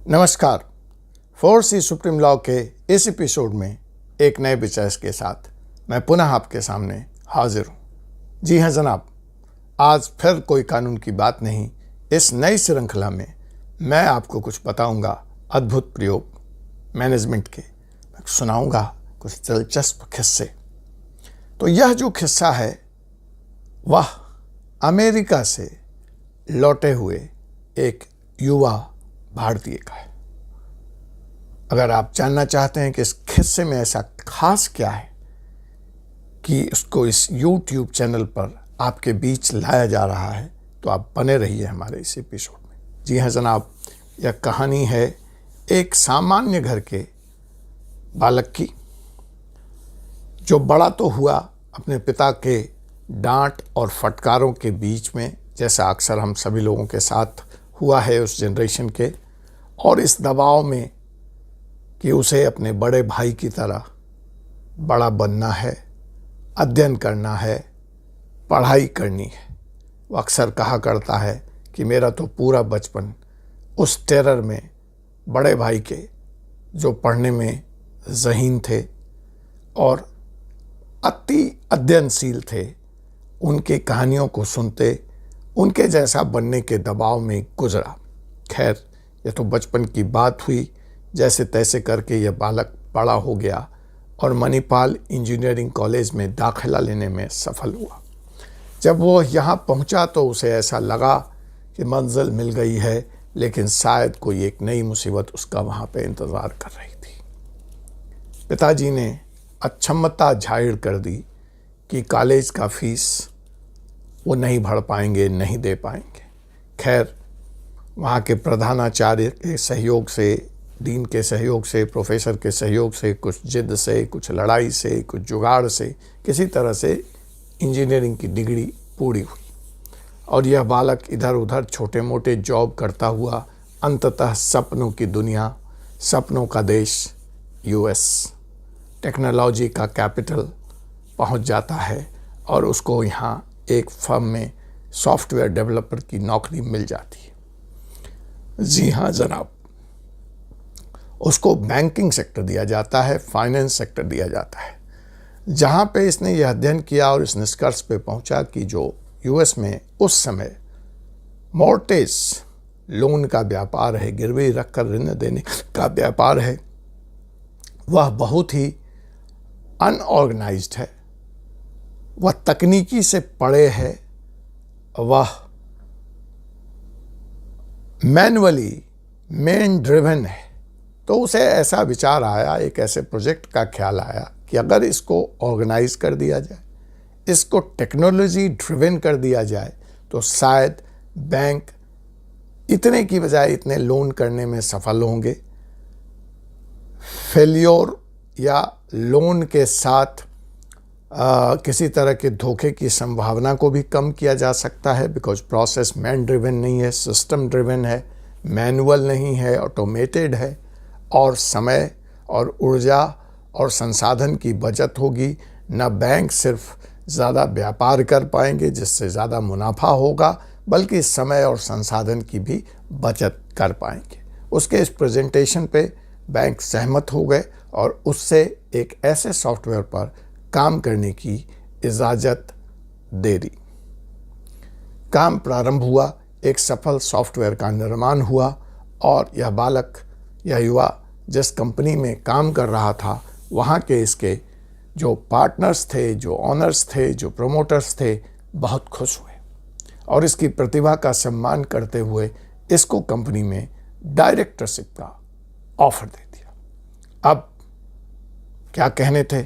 नमस्कार। 4C supreme law के इस एपिसोड में एक नए विषय के साथ मैं पुनः आपके सामने हाजिर हूँ। जी हाँ जनाब, आज फिर कोई कानून की बात नहीं। इस नई श्रृंखला में मैं आपको कुछ बताऊंगा अद्भुत प्रयोग मैनेजमेंट के, सुनाऊंगा कुछ दिलचस्प किस्से। तो यह जो किस्सा है वह अमेरिका से लौटे हुए एक युवा भारतीय का है। अगर आप जानना चाहते हैं कि इस किस्से में ऐसा खास क्या है कि इसको इस YouTube चैनल पर आपके बीच लाया जा रहा है, तो आप बने रहिए हमारे इस एपिसोड में। जी हाँ जनाब, यह कहानी है एक सामान्य घर के बालक की, जो बड़ा तो हुआ अपने पिता के डांट और फटकारों के बीच में, जैसा अक्सर हम सभी लोगों के साथ हुआ है उस जनरेशन के, और इस दबाव में कि उसे अपने बड़े भाई की तरह बड़ा बनना है, अध्ययन करना है, पढ़ाई करनी है। वो अक्सर कहा करता है कि मेरा तो पूरा बचपन उस टेरर में, बड़े भाई के जो पढ़ने में ज़हीन थे और अति अध्ययनशील थे, उनकी कहानियों को सुनते उनके जैसा बनने के दबाव में गुजरा। खैर, यह तो बचपन की बात हुई। जैसे तैसे करके यह बालक बड़ा हो गया और मणिपाल इंजीनियरिंग कॉलेज में दाखिला लेने में सफल हुआ। जब वो यहाँ पहुँचा तो उसे ऐसा लगा कि मंजिल मिल गई है, लेकिन शायद कोई एक नई मुसीबत उसका वहाँ पे इंतज़ार कर रही थी। पिताजी ने अक्षमता जाहिर कर दी कि कॉलेज का फीस वो नहीं भर पाएंगे, नहीं दे पाएंगे। खैर, वहाँ के प्रधानाचार्य के सहयोग से, डीन के सहयोग से, प्रोफेसर के सहयोग से, कुछ जिद से, कुछ लड़ाई से, कुछ जुगाड़ से, किसी तरह से इंजीनियरिंग की डिग्री पूरी हुई और यह बालक इधर उधर छोटे मोटे जॉब करता हुआ अंततः सपनों की दुनिया, सपनों का देश यूएस, टेक्नोलॉजी का कैपिटल पहुंच जाता है और उसको यहाँ एक फर्म में सॉफ्टवेयर डेवलपर की नौकरी मिल जाती है। जी हाँ जनाब, उसको बैंकिंग सेक्टर दिया जाता है, फाइनेंस सेक्टर दिया जाता है, जहाँ पे इसने यह अध्ययन किया और इस निष्कर्ष पे पहुँचा कि जो यूएस में उस समय मॉर्टेज लोन का व्यापार है, गिरवी रखकर ऋण देने का व्यापार है, वह बहुत ही अनऑर्गेनाइज्ड है, वह तकनीकी से परे है, वह मैनुअली मैन ड्रिवन है। तो उसे ऐसा विचार आया, एक ऐसे प्रोजेक्ट का ख्याल आया कि अगर इसको ऑर्गेनाइज कर दिया जाए, इसको टेक्नोलॉजी ड्रिवन कर दिया जाए, तो शायद बैंक इतने की बजाय इतने लोन करने में सफल होंगे। फेल्योर या लोन के साथ किसी तरह के धोखे की संभावना को भी कम किया जा सकता है, बिकॉज प्रोसेस मैन ड्रिवन नहीं है, सिस्टम ड्रिवन है, मैनुअल नहीं है, ऑटोमेटेड है, और समय और ऊर्जा और संसाधन की बचत होगी। न बैंक सिर्फ ज़्यादा व्यापार कर पाएंगे जिससे ज़्यादा मुनाफा होगा, बल्कि समय और संसाधन की भी बचत कर पाएंगे। उसके इस प्रेजेंटेशन पे बैंक सहमत हो गए और उससे एक ऐसे सॉफ्टवेयर पर काम करने की इजाज़त दे दी। काम प्रारंभ हुआ, एक सफल सॉफ्टवेयर का निर्माण हुआ और यह बालक, यह युवा जिस कंपनी में काम कर रहा था, वहाँ के इसके जो पार्टनर्स थे, जो ऑनर्स थे, जो प्रमोटर्स थे, बहुत खुश हुए और इसकी प्रतिभा का सम्मान करते हुए इसको कंपनी में डायरेक्टरशिप का ऑफर दे दिया। अब क्या कहने थे,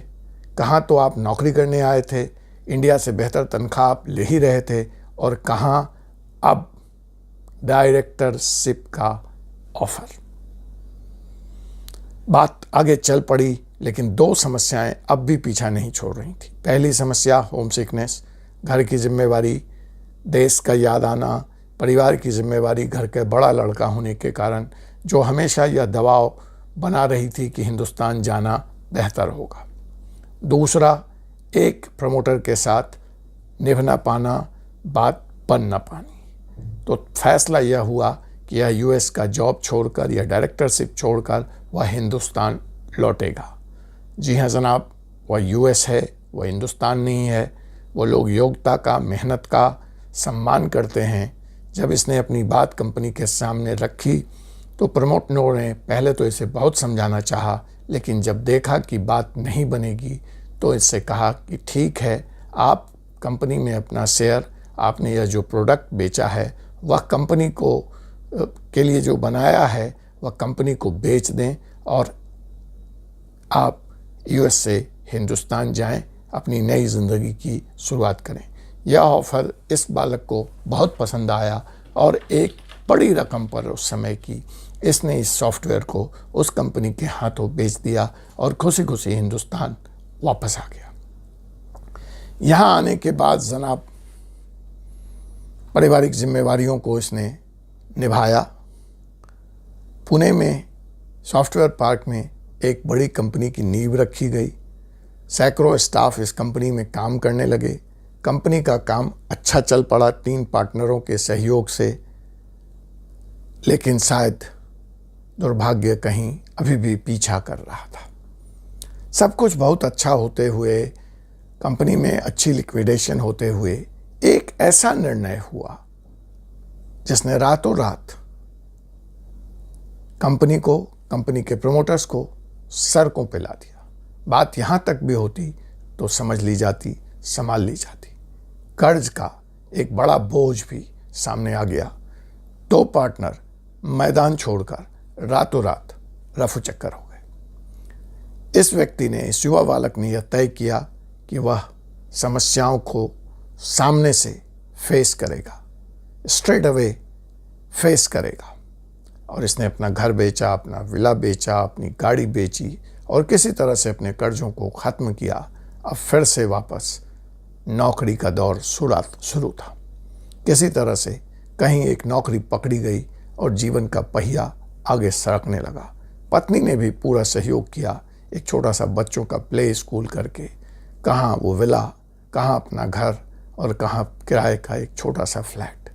कहाँ तो आप नौकरी करने आए थे, इंडिया से बेहतर तनख्वाह आप ले ही रहे थे, और कहाँ अब डायरेक्टरशिप का ऑफर। बात आगे चल पड़ी, लेकिन दो समस्याएं अब भी पीछा नहीं छोड़ रही थी। पहली समस्या होम सिकनेस, घर की जिम्मेवारी, देश का याद आना, परिवार की जिम्मेवारी, घर के बड़ा लड़का होने के कारण जो हमेशा यह दबाव बना रही थी कि हिंदुस्तान जाना बेहतर होगा। दूसरा, एक प्रमोटर के साथ निभ ना पाना, बात बन ना पानी। तो फैसला यह हुआ कि या यूएस का जॉब छोड़कर या डायरेक्टरशिप छोड़कर वह हिंदुस्तान लौटेगा। जी हाँ जनाब, वह यूएस है, वह हिंदुस्तान नहीं है। वो लोग योग्यता का, मेहनत का सम्मान करते हैं। जब इसने अपनी बात कंपनी के सामने रखी तो प्रमोटर ने पहले तो इसे बहुत समझाना चाहा, लेकिन जब देखा कि बात नहीं बनेगी तो इससे कहा कि ठीक है, आप कंपनी में अपना शेयर, आपने यह जो प्रोडक्ट बेचा है वह कंपनी को के लिए जो बनाया है वह कंपनी को बेच दें और आप यूएस से हिंदुस्तान जाएं, अपनी नई ज़िंदगी की शुरुआत करें। यह ऑफ़र इस बालक को बहुत पसंद आया और एक बड़ी रकम पर उस समय की इसने इस सॉफ्टवेयर को उस कंपनी के हाथों बेच दिया और खुशी खुशी हिंदुस्तान वापस आ गया। यहाँ आने के बाद जनाब पारिवारिक जिम्मेवारियों को इसने निभाया। पुणे में सॉफ्टवेयर पार्क में एक बड़ी कंपनी की नींव रखी गई। सैकड़ों स्टाफ इस कंपनी में काम करने लगे। कंपनी का काम अच्छा चल पड़ा 3 पार्टनरों के सहयोग से, लेकिन शायद दुर्भाग्य कहीं अभी भी पीछा कर रहा था। सब कुछ बहुत अच्छा होते हुए, कंपनी में अच्छी लिक्विडेशन होते हुए एक ऐसा निर्णय हुआ जिसने रातों रात कंपनी को, कंपनी के प्रमोटर्स को सड़कों पे ला दिया। बात यहाँ तक भी होती तो समझ ली जाती, संभाल ली जाती। कर्ज का एक बड़ा बोझ भी सामने आ गया। 2 पार्टनर मैदान छोड़कर रातों रात रफू चक्कर हो गए। इस व्यक्ति ने, इस युवा बालक ने यह तय किया कि वह समस्याओं को सामने से फेस करेगा, स्ट्रेट अवे फेस करेगा। और इसने अपना घर बेचा, अपना विला बेचा, अपनी गाड़ी बेची और किसी तरह से अपने कर्जों को ख़त्म किया। अब फिर से वापस नौकरी का दौर शुरू था। किसी तरह से कहीं एक नौकरी पकड़ी गई और जीवन का पहिया आगे सरकने लगा। पत्नी ने भी पूरा सहयोग किया, एक छोटा सा बच्चों का प्ले स्कूल करके, कहाँ वो विला, कहाँ अपना घर और कहाँ किराए का एक छोटा सा फ्लैट।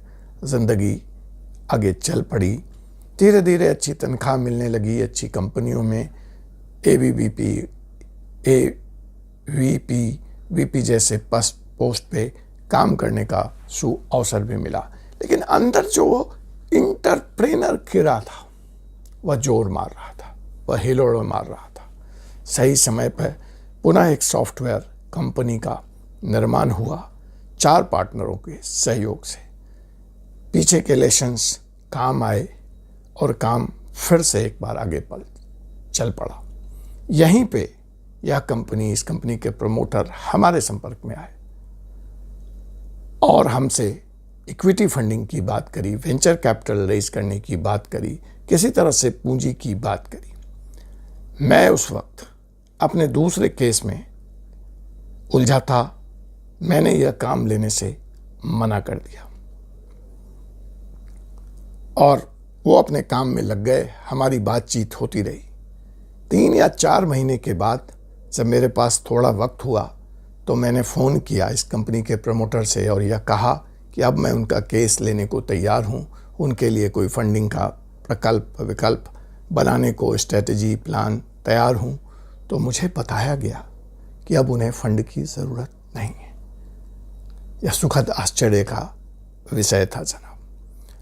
ज़िंदगी आगे चल पड़ी। धीरे धीरे अच्छी तनख्वाह मिलने लगी अच्छी कंपनियों में। ABVP, AVP, VP जैसे पोस्ट पे काम करने का अवसर भी मिला। लेकिन अंदर जो इंटरप्रेनर खिरा था वह जोर मार रहा था, वह हिलोड़ मार रहा था। सही समय पर पुनः एक सॉफ्टवेयर कंपनी का निर्माण हुआ 4 पार्टनरों के सहयोग से। पीछे के लेशंस काम आए और काम फिर से एक बार आगे चल पड़ा। यहीं पे यह कंपनी, इस कंपनी के प्रमोटर हमारे संपर्क में आए और हमसे इक्विटी फंडिंग की बात करी, वेंचर कैपिटल रेज करने की बात करी, किसी तरह से पूंजी की बात करी। मैं उस वक्त अपने दूसरे केस में उलझा था। मैंने यह काम लेने से मना कर दिया और वो अपने काम में लग गए। हमारी बातचीत होती रही। 3 या 4 महीने के बाद जब मेरे पास थोड़ा वक्त हुआ तो मैंने फ़ोन किया इस कंपनी के प्रमोटर से और यह कहा कि अब मैं उनका केस लेने को तैयार हूँ। उनके लिए कोई फंडिंग का विकल्प बनाने को स्ट्रेटजी प्लान तैयार हूँ। तो मुझे बताया गया कि अब उन्हें फंड की ज़रूरत नहीं है। यह सुखद आश्चर्य का विषय था जनाब।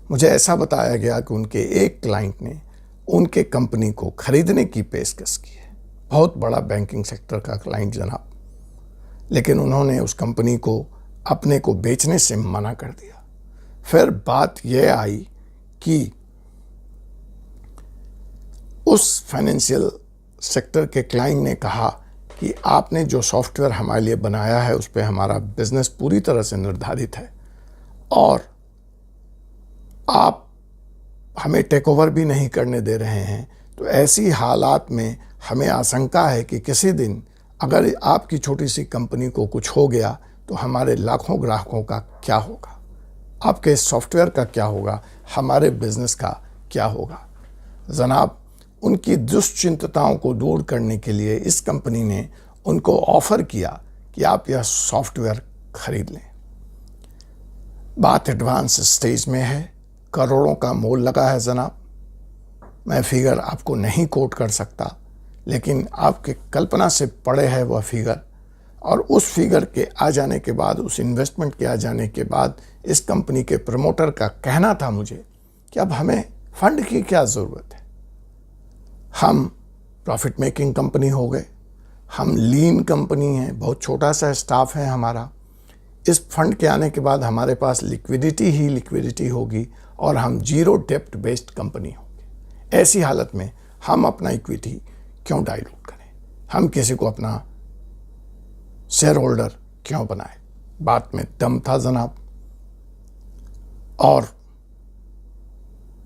मुझे ऐसा बताया गया कि उनके एक क्लाइंट ने उनके कंपनी को खरीदने की पेशकश की है। बहुत बड़ा बैंकिंग सेक्टर का क्लाइंट जनाब। लेकिन उन्होंने उस कंपनी को अपने को बेचने से मना कर दिया। फिर बात यह आई कि उस फाइनेंशियल सेक्टर के क्लाइंट ने कहा कि आपने जो सॉफ्टवेयर हमारे लिए बनाया है उस पर हमारा बिजनेस पूरी तरह से निर्धारित है और आप हमें टेक ओवर भी नहीं करने दे रहे हैं। तो ऐसी हालात में हमें आशंका है कि किसी दिन अगर आपकी छोटी सी कंपनी को कुछ हो गया तो हमारे लाखों ग्राहकों का क्या होगा, आपके सॉफ्टवेयर का क्या होगा, हमारे बिजनेस का क्या होगा। जनाब, उनकी दुश्चिंताओं को दूर करने के लिए इस कंपनी ने उनको ऑफर किया कि आप यह सॉफ्टवेयर खरीद लें। बात एडवांस स्टेज में है। करोड़ों का मोल लगा है जनाब। मैं फिगर आपको नहीं कोट कर सकता, लेकिन आपके कल्पना से परे है वह फिगर। और उस फिगर के आ जाने के बाद, उस इन्वेस्टमेंट के आ जाने के बाद, इस कंपनी के प्रमोटर का कहना था मुझे कि अब हमें फंड की क्या ज़रूरत है। हम प्रॉफिट मेकिंग कंपनी हो गए, हम लीन कंपनी हैं, बहुत छोटा सा स्टाफ है हमारा। इस फंड के आने के बाद हमारे पास लिक्विडिटी ही लिक्विडिटी होगी और हम जीरो डेप्ट बेस्ड कंपनी होंगे। ऐसी हालत में हम अपना इक्विटी क्यों डाइल्यूट करें, हम किसी को अपना शेयर होल्डर क्यों बनाए। बात में दम था जनाब, और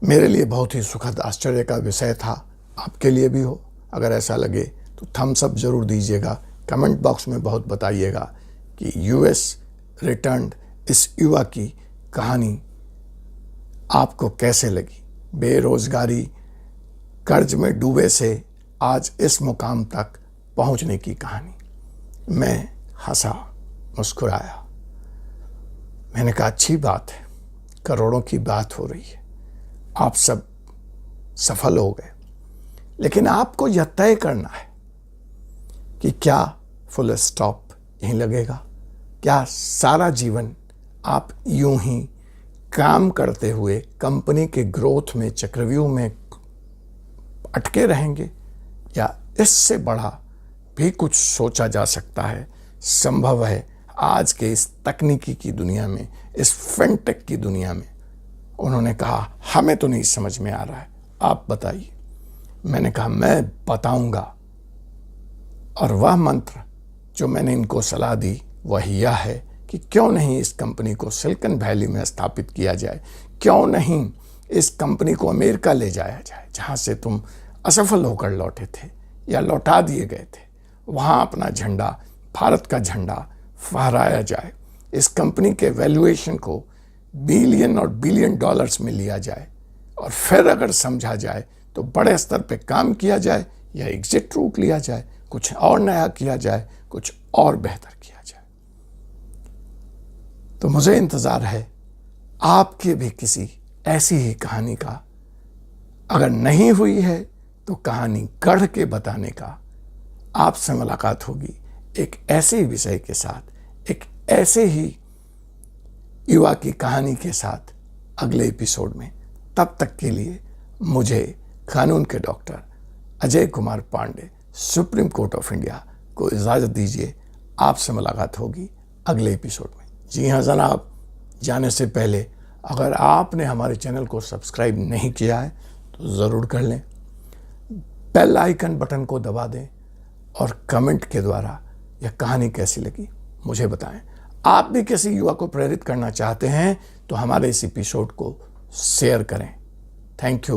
मेरे लिए बहुत ही सुखद आश्चर्य का विषय था। आपके लिए भी हो। अगर ऐसा लगे तो थम्स अप जरूर दीजिएगा, कमेंट बॉक्स में बहुत बताइएगा कि यूएस रिटर्न इस युवा की कहानी आपको कैसे लगी। बेरोजगारी, कर्ज में डूबे से आज इस मुकाम तक पहुंचने की कहानी। मैं हंसा, मुस्कुराया। मैंने कहा अच्छी बात है, करोड़ों की बात हो रही है, आप सब सफल हो गए, लेकिन आपको यह तय करना है कि क्या फुल स्टॉप यहीं लगेगा, क्या सारा जीवन आप यूं ही काम करते हुए कंपनी के ग्रोथ में, चक्रव्यूह में अटके रहेंगे, या इससे बड़ा भी कुछ सोचा जा सकता है, संभव है आज के इस तकनीकी की दुनिया में, इस फिनटेक की दुनिया में। उन्होंने कहा हमें तो नहीं समझ में आ रहा है, आप बताइए। मैंने कहा मैं बताऊंगा। और वह मंत्र जो मैंने इनको सलाह दी वह यह है कि क्यों नहीं इस कंपनी को सिलिकॉन वैली में स्थापित किया जाए, क्यों नहीं इस कंपनी को अमेरिका ले जाया जाए, जहां से तुम असफल होकर लौटे थे या लौटा दिए गए थे। वहां अपना झंडा, भारत का झंडा फहराया जाए। इस कंपनी के वैल्यूएशन को बिलियन और बिलियन डॉलर्स में लिया जाए, और फिर अगर समझा जाए तो बड़े स्तर पे काम किया जाए या एग्जिट रूट लिया जाए, कुछ और नया किया जाए, कुछ और बेहतर किया जाए। तो मुझे इंतजार है आपके भी किसी ऐसी ही कहानी का। अगर नहीं हुई है तो कहानी गढ़ के बताने का आपसे मुलाकात होगी, एक ऐसे ही विषय के साथ, एक ऐसे ही युवा की कहानी के साथ अगले एपिसोड में। तब तक के लिए मुझे कानून के doctor Ajay Kumar Pandey, supreme court of India को इजाज़त दीजिए। आपसे मुलाकात होगी अगले एपिसोड में। जी हाँ जनाब, जाने से पहले अगर आपने हमारे चैनल को सब्सक्राइब नहीं किया है तो ज़रूर कर लें, बेल आइकन बटन को दबा दें, और कमेंट के द्वारा यह कहानी कैसी लगी मुझे बताएं। आप भी किसी युवा को प्रेरित करना चाहते हैं तो हमारे इस एपिसोड को शेयर करें। Thank you.